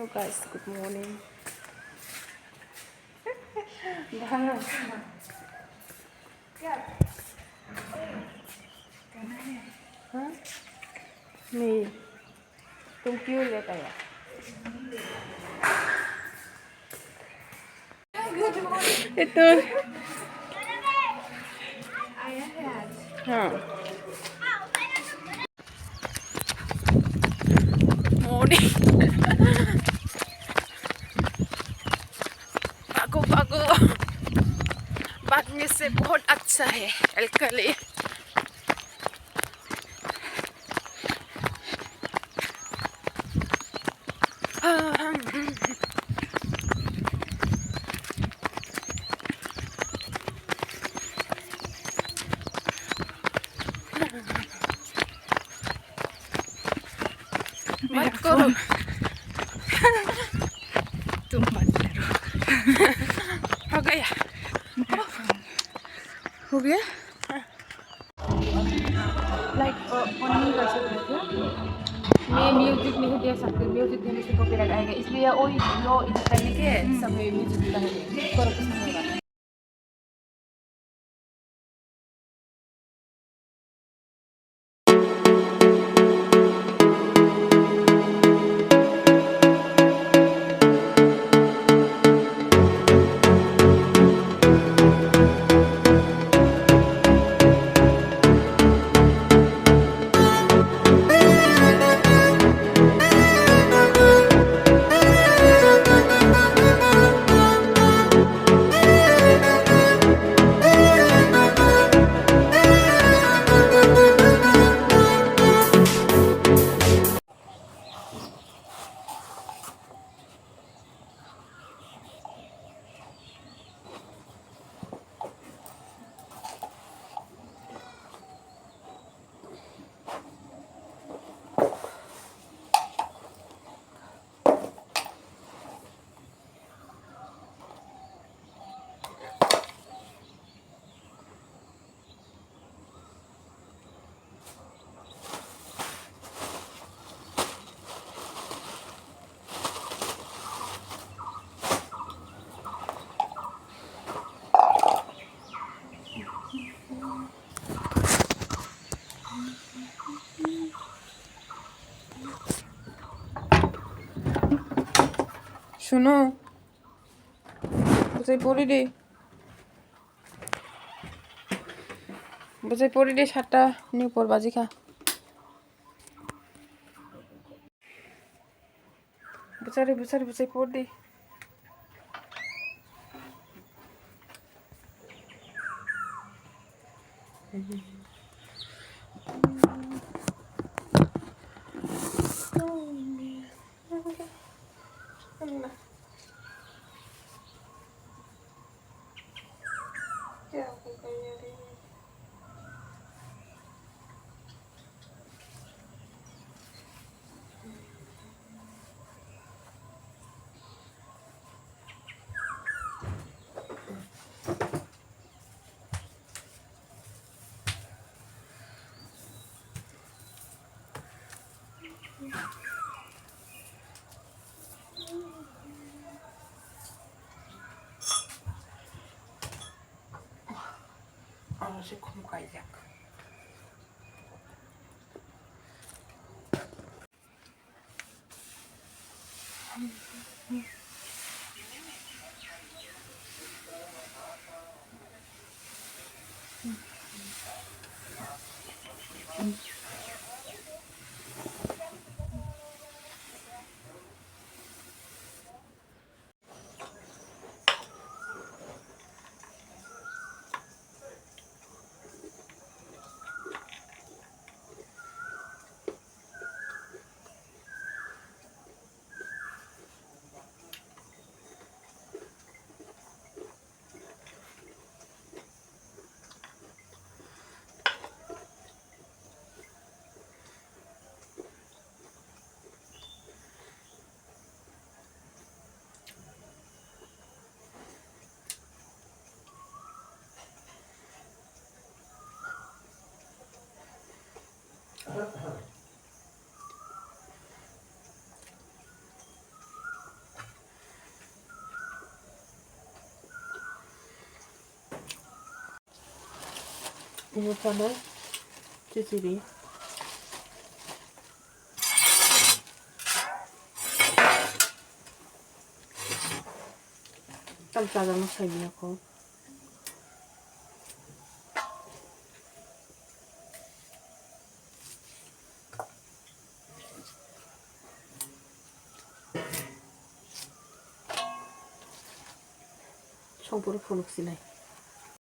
Hello guys, good morning. Hah? Nih, thank you ya kayak. Itu. Hah. Morning. भागो भागने से बहुत अच्छा है हेल्थ के लिए. मत करो. तुम मत करो. हो गया. हो गया. लाइक ऑन नहीं कर सकते क्या? मैं म्यूजिक नहीं दे सकती. म्यूजिक देने से कॉपीराइट आएगा, इसलिए वो करने के सब म्यूजिक करो कुछ नहीं होगा. শুনো, বুঝাই পড়ি রে, বুঝাই পড়ি রে. 7টা নিউ পর বাজি খা. বুঝাই পড় দে. সে খুমকাই যাক. 이거는 찌질이 깜짝이야 차이냐고 সম্পূর্ণ ফুলুকছি নাই